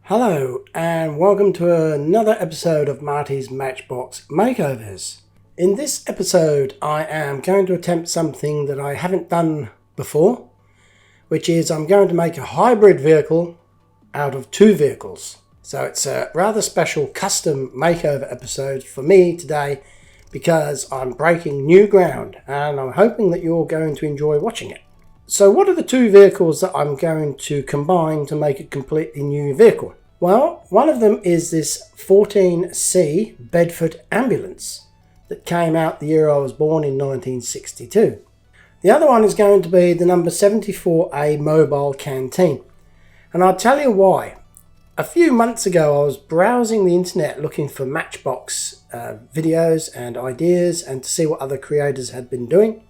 Hello and welcome to another episode of Marty's Matchbox Makeovers. In this episode I am going to attempt something that I haven't done before, which is I'm going to make a hybrid vehicle out of two vehicles. So it's a rather special custom makeover episode for me today because I'm breaking new ground and I'm hoping that you're going to enjoy watching it. So what are the two vehicles that I'm going to combine to make a completely new vehicle? Well, one of them is this 14C Bedford ambulance that came out the year I was born in 1962. The other one is going to be the number 74A mobile canteen. And I'll tell you why. A few months ago I was browsing the internet looking for Matchbox videos and ideas and to see what other creators had been doing.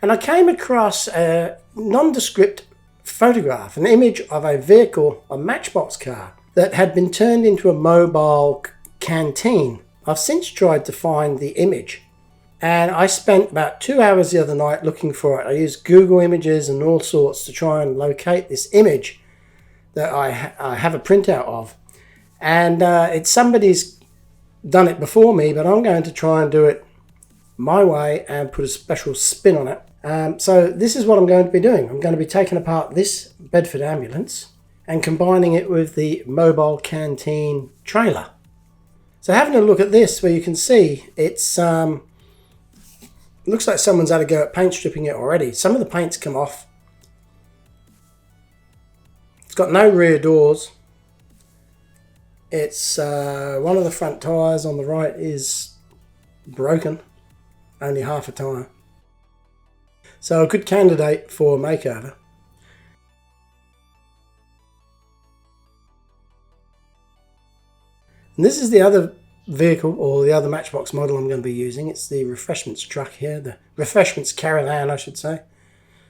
And I came across a nondescript photograph, an image of a vehicle, a Matchbox car, that had been turned into a mobile canteen. I've since tried to find the image, and I spent about 2 hours the other night looking for it. I used Google Images and all sorts to try and locate this image that I have a printout of. And it's somebody's done it before me, but I'm going to try and do it my way and put a special spin on it. So this is what I'm going to be doing. I'm going to be taking apart this Bedford ambulance and combining it with the mobile canteen trailer. So having a look at this, where you can see it's looks like someone's had a go at paint stripping it already. Some of the paint's come off. It's got no rear doors. It's one of the front tyres on the right is broken, only half a tyre. So a good candidate for a makeover. And this is the other vehicle, or the other Matchbox model I'm going to be using. It's the refreshments truck here, the refreshments caravan I should say.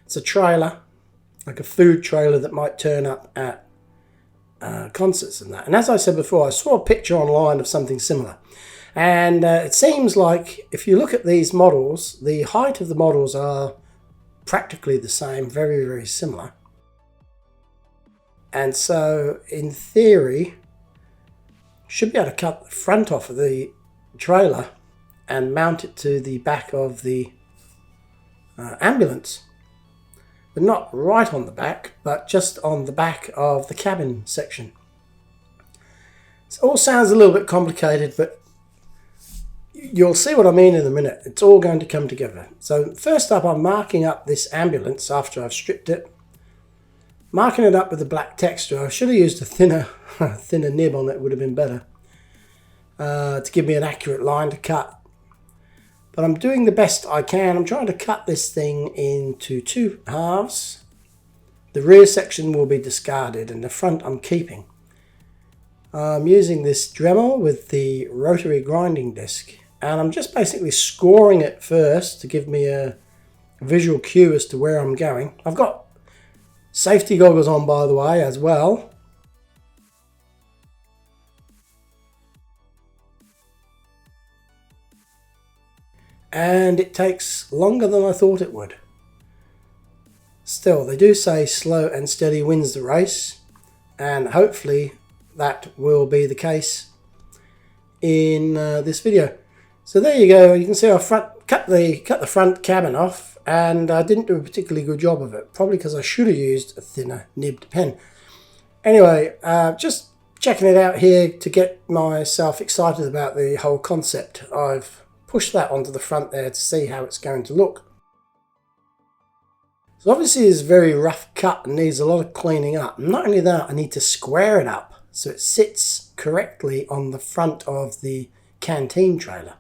It's a trailer, like a food trailer that might turn up at concerts and that. And as I said before, I saw a picture online of something similar. And it seems like if you look at these models, the height of the models are practically the same, very, very similar. And so in theory, should be able to cut the front off of the trailer and mount it to the back of the ambulance. But not right on the back, but just on the back of the cabin section. It all sounds a little bit complicated, but you'll see what I mean in a minute. It's all going to come together. So first up, I'm marking up this ambulance after I've stripped it. Marking it up with a black texture. I should have used a thinner nib on it, would have been better. To give me an accurate line to cut. But I'm doing the best I can. I'm trying to cut this thing into two halves. The rear section will be discarded and the front I'm keeping. I'm using this Dremel with the rotary grinding disc. And I'm just basically scoring it first to give me a visual cue as to where I'm going. I've got safety goggles on, by the way, as well. And it takes longer than I thought it would. Still, they do say slow and steady wins the race. And hopefully that will be the case in this video. So there you go. You can see I cut the front cabin off, and I didn't do a particularly good job of it. Probably because I should have used a thinner nibbed pen. Anyway, just checking it out here to get myself excited about the whole concept. I've pushed that onto the front there to see how it's going to look. So obviously it's very rough cut and needs a lot of cleaning up. Not only that, I need to square it up so it sits correctly on the front of the canteen trailer.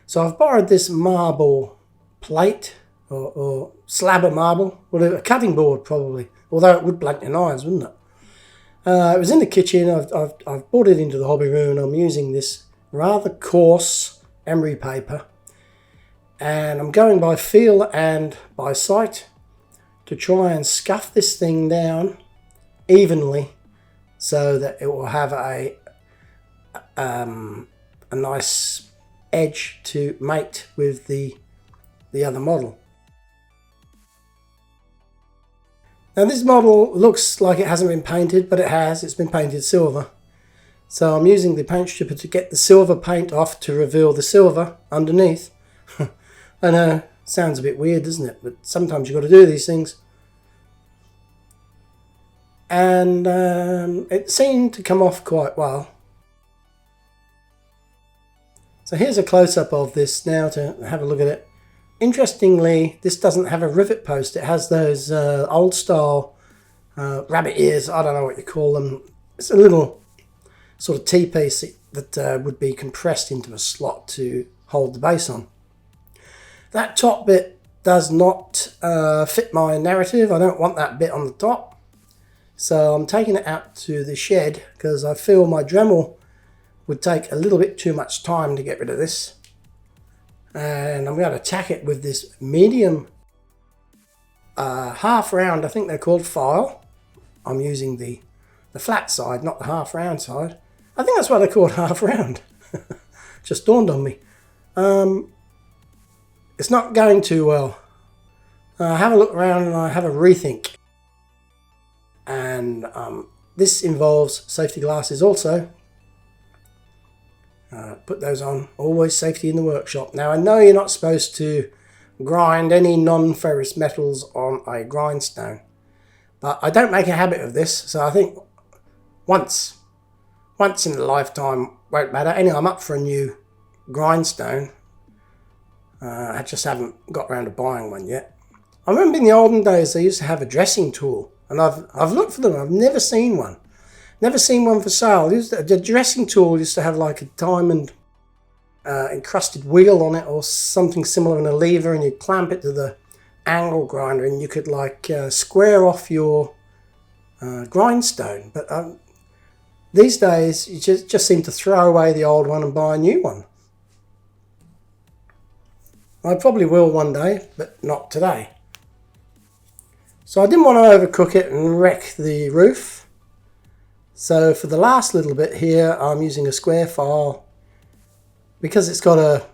So I've borrowed this marble plate or slab of marble, whatever, a cutting board probably, although it would blunt your knives, wouldn't it? It was in the kitchen. I've brought it into the hobby room and I'm using this rather coarse emery paper, and I'm going by feel and by sight to try and scuff this thing down evenly so that it will have a nice edge to mate with the other model. Now this model looks like it hasn't been painted, but it has. It's been painted silver. So I'm using the paint stripper to get the silver paint off to reveal the silver underneath. I know, sounds a bit weird, doesn't it? But sometimes you've got to do these things. And it seemed to come off quite well. So here's a close-up of this now to have a look at it. Interestingly, this doesn't have a rivet post. It has those old-style rabbit ears. I don't know what you call them. It's a little sort of T-piece that would be compressed into a slot to hold the base on. That top bit does not fit my narrative. I don't want that bit on the top. So I'm taking it out to the shed because I feel my Dremel would take a little bit too much time to get rid of this. And I'm going to attack it with this medium half round, I think they're called, file. I'm using the flat side, not the half round side. I think that's why they're called half round. Just dawned on me. It's not going too well. I have a look around and I have a rethink. And this involves safety glasses also. Put those on. Always safety in the workshop. Now I know you're not supposed to grind any non-ferrous metals on a grindstone. But I don't make a habit of this. So I think once in a lifetime won't matter. Anyway, I'm up for a new grindstone. I just haven't got around to buying one yet. I remember in the olden days they used to have a dressing tool. And I've looked for them. I've never seen one. Never seen one for sale. The dressing tool used to have like a diamond encrusted wheel on it or something similar in a lever, and you clamp it to the angle grinder and you could like square off your grindstone. But these days you just seem to throw away the old one and buy a new one. I probably will one day, but not today. So I didn't want to overcook it and wreck the roof. So for the last little bit here, I'm using a square file because it's got a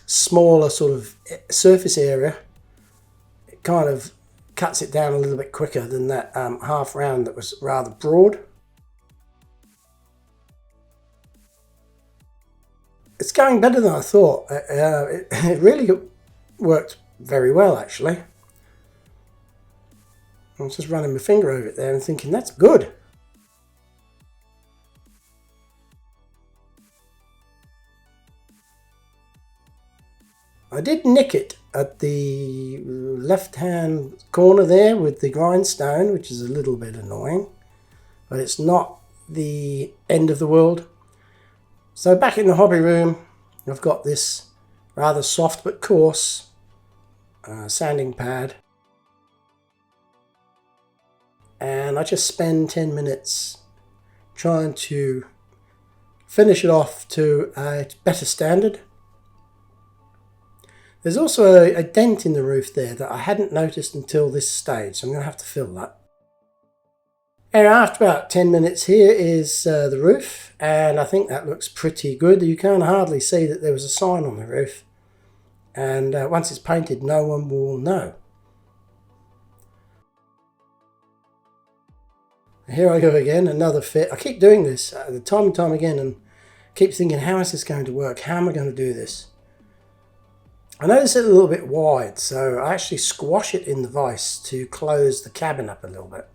smaller sort of surface area. It kind of cuts it down a little bit quicker than that half round that was rather broad. It's going better than I thought. It really worked very well, actually. I was just running my finger over it there and thinking, that's good. I did nick it at the left-hand corner there with the grindstone, which is a little bit annoying, but it's not the end of the world. So back in the hobby room, I've got this rather soft but coarse sanding pad. And I just spend 10 minutes trying to finish it off to a better standard. There's also a dent in the roof there that I hadn't noticed until this stage, so I'm going to have to fill that. And after about 10 minutes here is the roof, and I think that looks pretty good. You can hardly see that there was a sign on the roof, and once it's painted no one will know. Here I go again, another fit. I keep doing this time and time again and keep thinking, how is this going to work? How am I going to do this? I notice it a little bit wide, so I actually squash it in the vise to close the cabin up a little bit.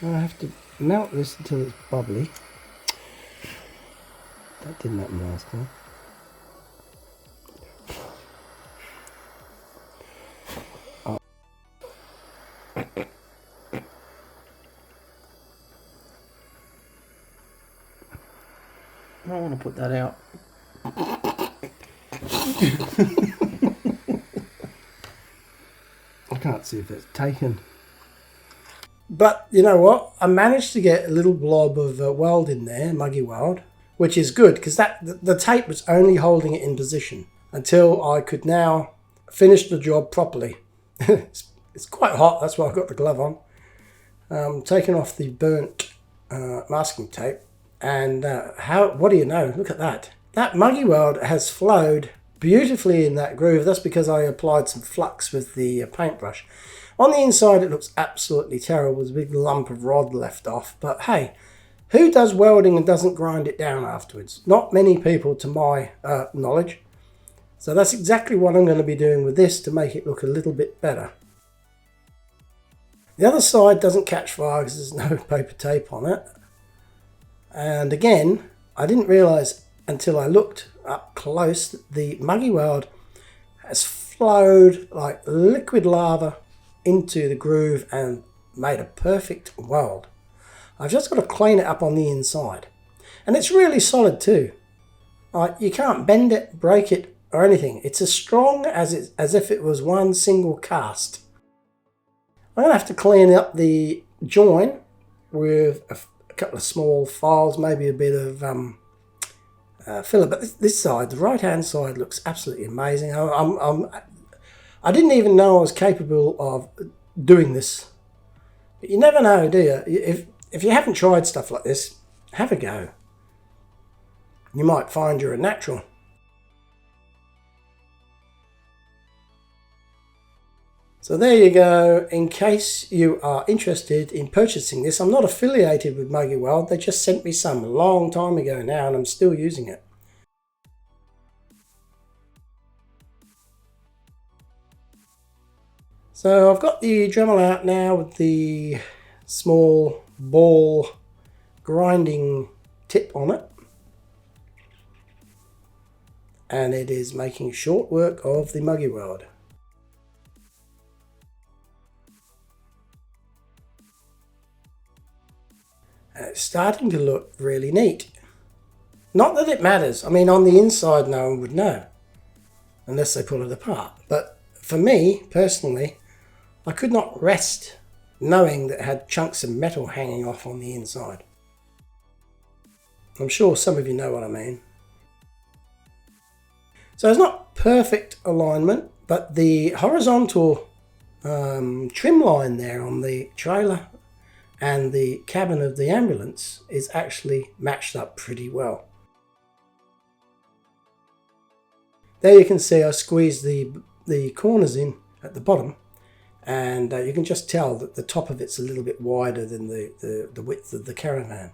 I have to melt this until it's bubbly. That didn't happen last time. Oh. I want to put that out. I can't see if it's taken. But you know what? I managed to get a little blob of weld in there, muggy weld, which is good because the tape was only holding it in position until I could now finish the job properly. It's quite hot, that's why I've got the glove on. Taking off the burnt masking tape, and what do you know? Look at that. That muggy weld has flowed beautifully in that groove. That's because I applied some flux with the paintbrush. On the inside it looks absolutely terrible. There's a big lump of rod left off, but hey, who does welding and doesn't grind it down afterwards? Not many people, to my knowledge. So that's exactly what I'm going to be doing with this to make it look a little bit better. The other side doesn't catch fire because there's no paper tape on it. And again, I didn't realise until I looked up close that the muggy weld has flowed like liquid lava into the groove and made a perfect weld. I've just got to clean it up on the inside. And it's really solid too. You can't bend it, break it or anything. It's as strong as if it was one single cast. I'm going to have to clean up the join with a couple of small files, maybe a bit of filler. But this side, the right hand side, looks absolutely amazing. I didn't even know I was capable of doing this. But you never know, do you? If you haven't tried stuff like this, have a go. You might find you're a natural. So there you go. In case you are interested in purchasing this, I'm not affiliated with Muggy Weld. They just sent me some a long time ago now and I'm still using it. So I've got the Dremel out now with the small ball grinding tip on it. And it is making short work of the Muggy Weld. It's starting to look really neat. Not that it matters. I mean, on the inside, no one would know unless they pull it apart. But for me, personally, I could not rest knowing that it had chunks of metal hanging off on the inside. I'm sure some of you know what I mean. So it's not perfect alignment, but the horizontal trim line there on the trailer and the cabin of the ambulance is actually matched up pretty well. There you can see I squeezed the corners in at the bottom, and you can just tell that the top of it's a little bit wider than the width of the caravan.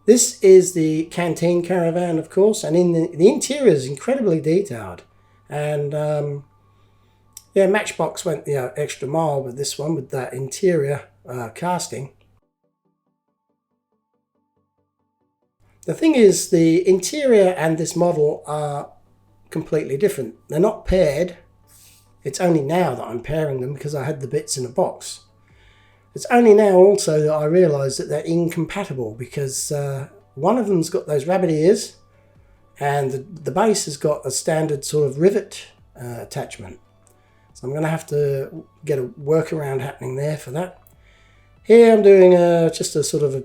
This is the canteen caravan, of course, and in the interior is incredibly detailed. And yeah, Matchbox went the extra mile with this one, with that interior casting. The thing is, the interior and this model are completely different. They're not paired. It's only now that I'm pairing them because I had the bits in a box. It's only now also that I realise that they're incompatible, because one of them's got those rabbit ears and the base has got a standard sort of rivet attachment. So I'm going to have to get a workaround happening there for that. Here I'm doing just a sort of a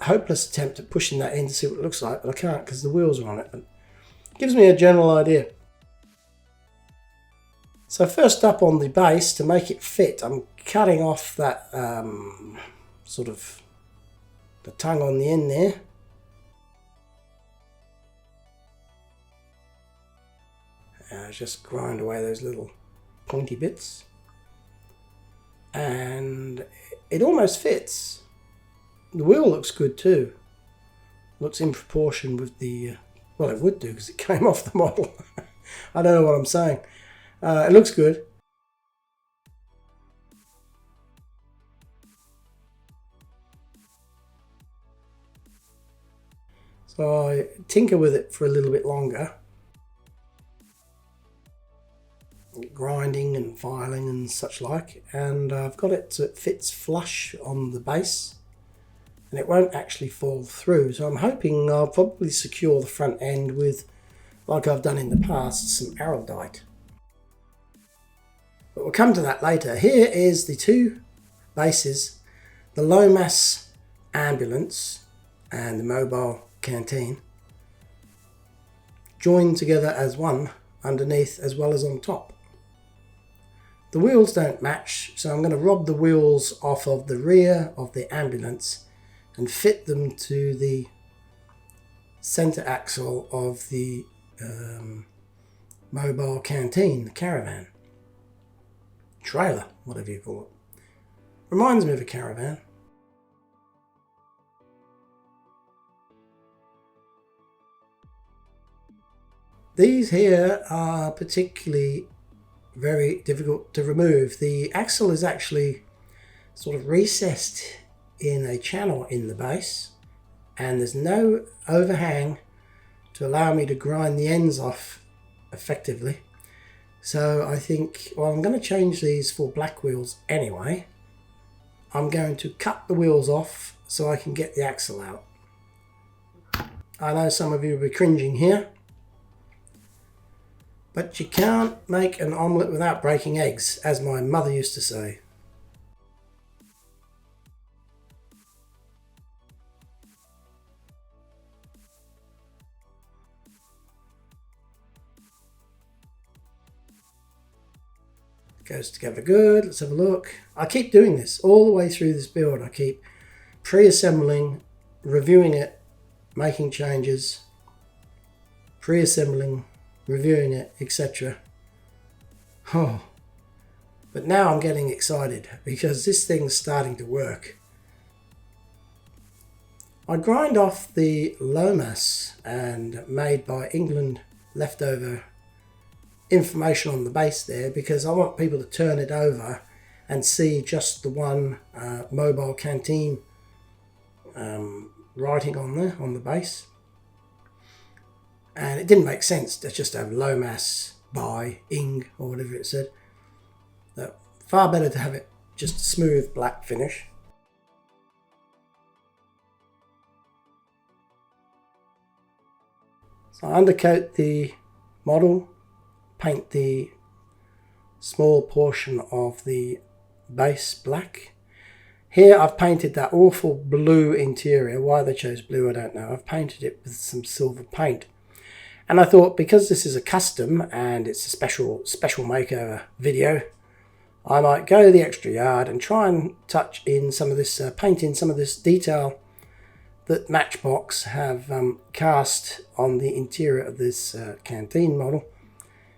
hopeless attempt at pushing that in to see what it looks like, but I can't because the wheels are on it. But it gives me a general idea. So first up, on the base, to make it fit, I'm cutting off that sort of the tongue on the end there. Just grind away those little pointy bits. And it almost fits. The wheel looks good too. Looks in proportion with the, well, it would do because it came off the model. I don't know what I'm saying. It looks good. So I tinker with it for a little bit longer. Grinding and filing and such like. And I've got it so it fits flush on the base. And it won't actually fall through. So I'm hoping I'll probably secure the front end with, like I've done in the past, some araldite. But we'll come to that later. Here is the two bases, the low mass ambulance and the mobile canteen, joined together as one underneath as well as on top. The wheels don't match, so I'm going to rob the wheels off of the rear of the ambulance and fit them to the center axle of the mobile canteen, the caravan. Trailer, whatever you call it. Reminds me of a caravan. These here are particularly very difficult to remove. The axle is actually sort of recessed in a channel in the base, and there's no overhang to allow me to grind the ends off effectively. So I think, well, I'm going to change these for black wheels anyway. I'm going to cut the wheels off so I can get the axle out. I know some of you will be cringing here, but you can't make an omelette without breaking eggs, as my mother used to say. Goes together good. Let's have a look. I keep doing this all the way through this build. I keep pre-assembling, reviewing it, making changes, pre-assembling, reviewing it, etc. Oh, but now I'm getting excited because this thing's starting to work. I grind off the low mass and made by England leftover information on the base there, because I want people to turn it over and see just the one mobile canteen writing on there on the base. And it didn't make sense to just have low mass by Ing or whatever it said. Far better to have it just a smooth black finish. So I undercoat the model, paint the small portion of the base black. Here I've painted that awful blue interior. Why they chose blue I don't know. I've painted it with some silver paint. And I thought, because this is a custom and it's a special makeover video, I might go the extra yard and try and touch in some of this, paint in some of this detail that Matchbox have cast on the interior of this canteen model.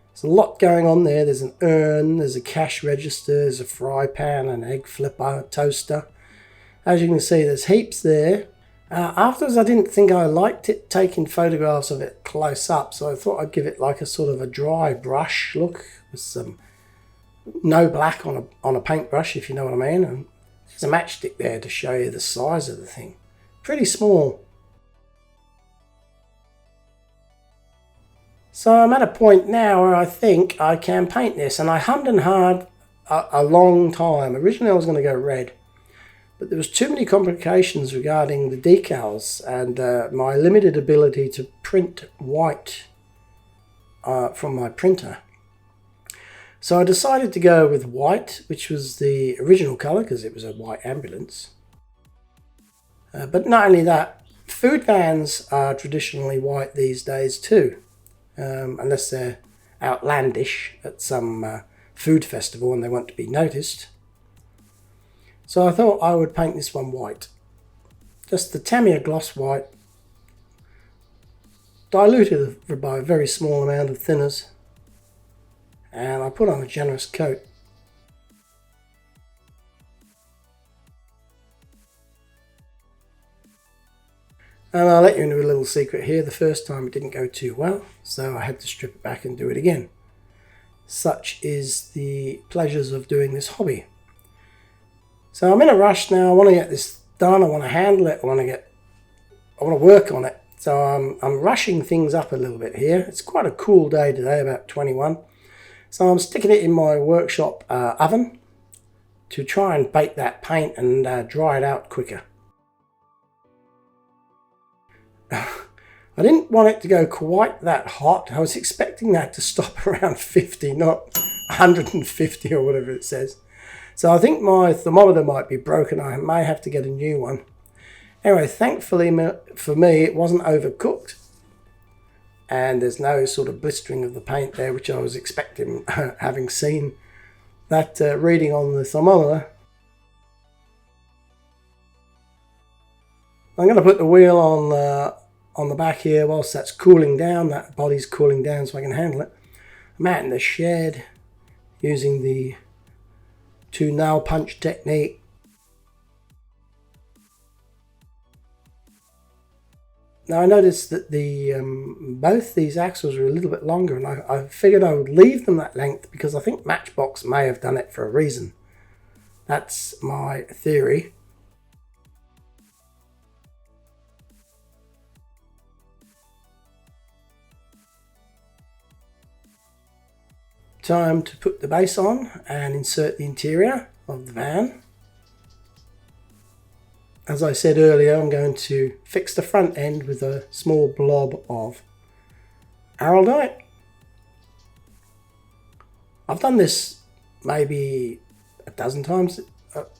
There's a lot going on there. There's an urn, there's a cash register, there's a fry pan, an egg flipper, toaster. As you can see, there's heaps there. Afterwards, I didn't think I liked it taking photographs of it close up, so I thought I'd give it like a sort of a dry brush look with some no black on a paintbrush, if you know what I mean. And there's a matchstick there to show you the size of the thing. Pretty small. So I'm at a point now where I think I can paint this, and I hummed and hawed a long time. Originally I was going to go red, but there was too many complications regarding the decals and my limited ability to print white from my printer. So I decided to go with white, which was the original colour because it was a white ambulance. But not only that, food vans are traditionally white these days too. Unless they're outlandish at some food festival and they want to be noticed. So I thought I would paint this one white. Just the Tamiya gloss white, diluted by a very small amount of thinners, and I put on a generous coat. And I'll let you into a little secret here. The first time it didn't go too well, so I had to strip it back and do it again. Such is the pleasures of doing this hobby. So I'm in a rush now. I want to get this done. I want to handle it. I want to work on it. So I'm rushing things up a little bit here. It's quite a cool day today, about 21. So I'm sticking it in my workshop oven to try and bake that paint and dry it out quicker. I didn't want it to go quite that hot. I was expecting that to stop around 50, not 150 or whatever it says. So I think my thermometer might be broken. I may have to get a new one. Anyway, thankfully for me, it wasn't overcooked. And there's no sort of blistering of the paint there, which I was expecting, having seen that reading on the thermometer. I'm going to put the wheel on the back here whilst that's cooling down. That body's cooling down so I can handle it. mat in the shed using the 2 nail punch technique. Now I noticed that the both these axles are a little bit longer, and I figured I would leave them that length because I think Matchbox may have done it for a reason. That's my theory. Time to put the base on and insert the interior of the van. As I said earlier, I'm going to fix the front end with a small blob of araldite. I've done this maybe a dozen times.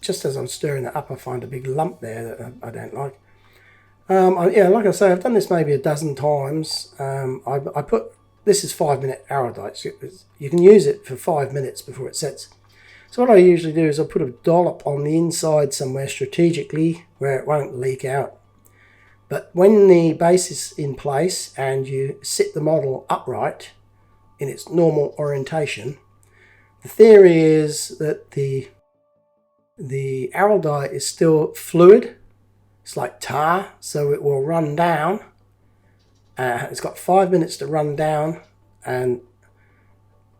Just as I'm stirring it up, I find a big lump there that I don't like. Yeah, like I say, I've done this maybe a dozen times. I put, this is 5-minute araldite, so you can use it for 5 minutes before it sets. So what I usually do is I put a dollop on the inside somewhere strategically where it won't leak out. But when the base is in place and you sit the model upright in its normal orientation, the theory is that the araldite is still fluid. It's like tar, so it will run down. It's got 5 minutes to run down and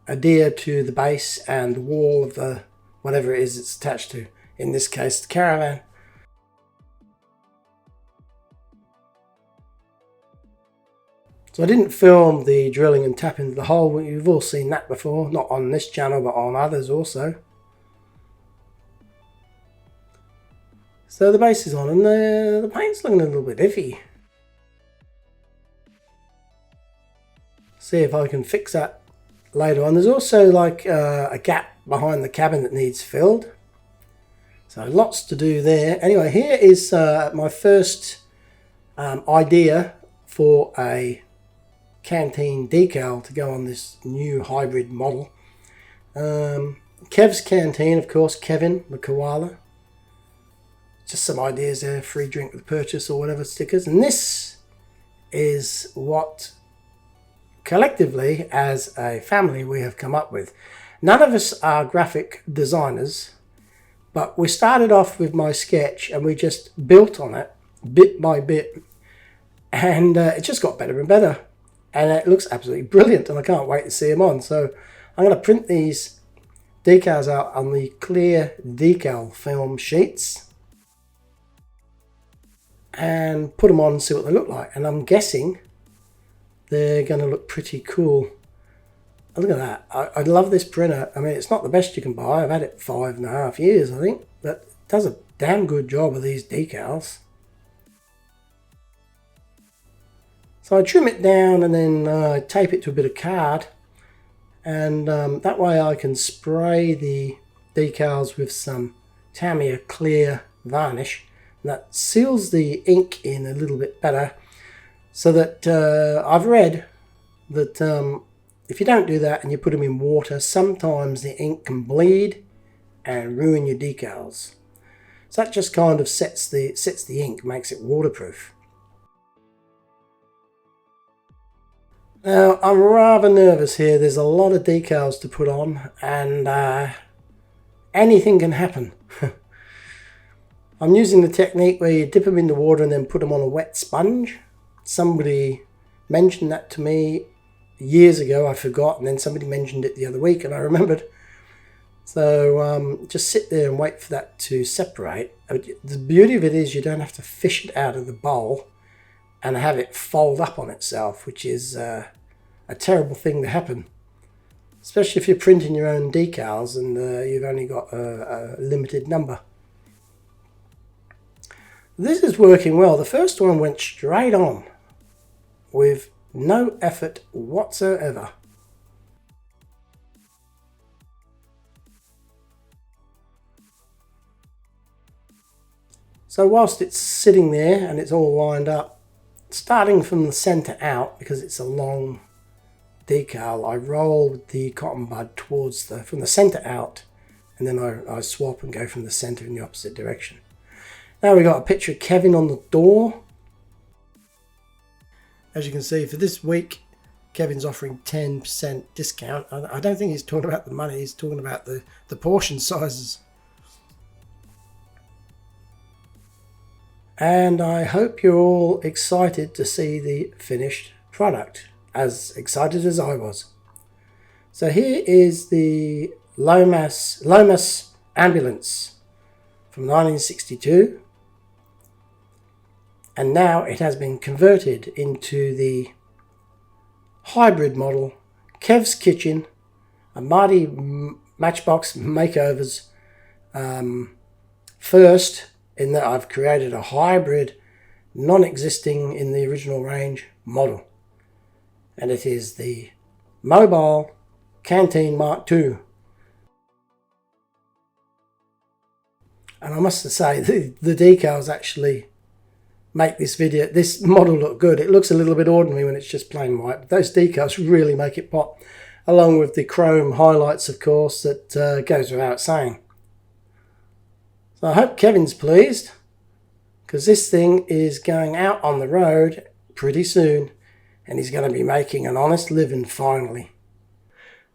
adhere to the base and the wall of the whatever it is it's attached to, in this case the caravan. So I didn't film the drilling and tapping into the hole. You've all seen that before, not on this channel but on others also. So the base is on and the paint's looking a little bit iffy. See if I can fix that later on. There's also like a gap behind the cabin that needs filled. So lots to do there. Anyway, here is my first idea for a canteen decal to go on this new hybrid model. Kev's Canteen, of course, Kevin the koala. Just some ideas there, free drink with purchase or whatever stickers. And this is what collectively as a family we have come up with. None of us are graphic designers, but we started off with my sketch and we just built on it bit by bit, and it just got better and better, and it looks absolutely brilliant, and I can't wait to see them on. So I'm going to print these decals out on the clear decal film sheets and put them on and see what they look like, and I'm guessing they're going to look pretty cool. Look at that. I love this printer. I mean, it's not the best you can buy. I've had it 5.5 years, I think, but it does a damn good job of these decals. So I trim it down and then tape it to a bit of card, and that way I can spray the decals with some Tamiya clear varnish, and that seals the ink in a little bit better. So that I've read that if you don't do that and you put them in water, sometimes the ink can bleed and ruin your decals. So that just kind of sets the ink, makes it waterproof. Now I'm rather nervous here. There's a lot of decals to put on, and anything can happen. I'm using the technique where you dip them in the water and then put them on a wet sponge. Somebody mentioned that to me years ago. I forgot, and then somebody mentioned it the other week and I remembered. So just sit there and wait for that to separate. The beauty of it is you don't have to fish it out of the bowl and have it fold up on itself, which is a terrible thing to happen, especially if you're printing your own decals and you've only got a limited number. This is working well. The first one went straight on with no effort whatsoever. So whilst it's sitting there and it's all lined up, starting from the center out, because it's a long decal, I roll the cotton bud towards from the center out, and then I swap and go from the center in the opposite direction. Now we've got a picture of Kevin on the door. As you can see, for this week Kevin's offering 10% discount. I don't think he's talking about the money, he's talking about the portion sizes. And I hope you're all excited to see the finished product, as excited as I was. So here is the Lomas ambulance from 1962. And now it has been converted into the hybrid model, Kev's Kitchen, a Marty Matchbox makeovers. First, in that I've created a hybrid, non-existing in the original range model. And it is the mobile Canteen Mark II. And I must say, the decals actually make this model look good. It looks a little bit ordinary when it's just plain white, but those decals really make it pop, along with the chrome highlights, of course, that goes without saying. So I hope Kevin's pleased, because this thing is going out on the road pretty soon, and he's going to be making an honest living finally.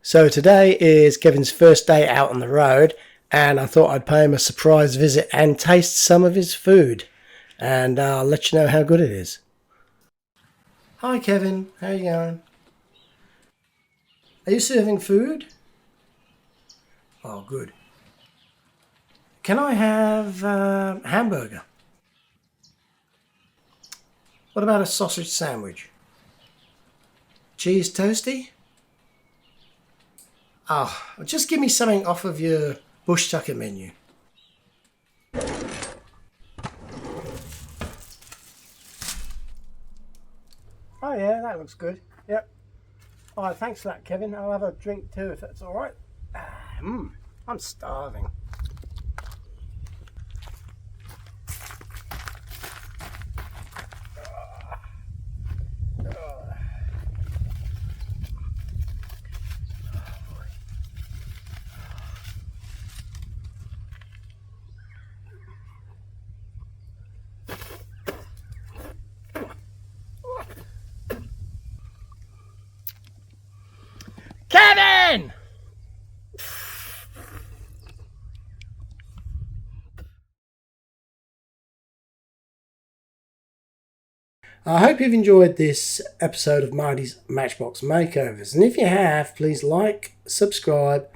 So today is Kevin's first day out on the road, and I thought I'd pay him a surprise visit and taste some of his food. And I'll let you know how good it is. Hi Kevin, how you going? Are you serving food? Oh, good. Can I have a hamburger? What about a sausage sandwich? Cheese toasty? Oh, just give me something off of your bush tucker menu. Oh yeah, that looks good. Yep. All right, thanks for that, Kevin. I'll have a drink too, if that's all right. I'm starving. Kevin! I hope you've enjoyed this episode of Marty's Matchbox Makeovers. And if you have, please like, subscribe,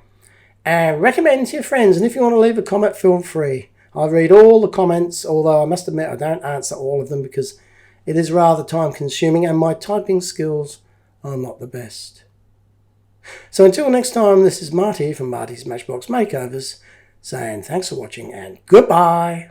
and recommend to your friends. And if you want to leave a comment, feel free. I'll read all the comments, although I must admit I don't answer all of them because it is rather time consuming and my typing skills are not the best. So until next time, this is Marty from Marty's Matchbox Makeovers saying thanks for watching and goodbye.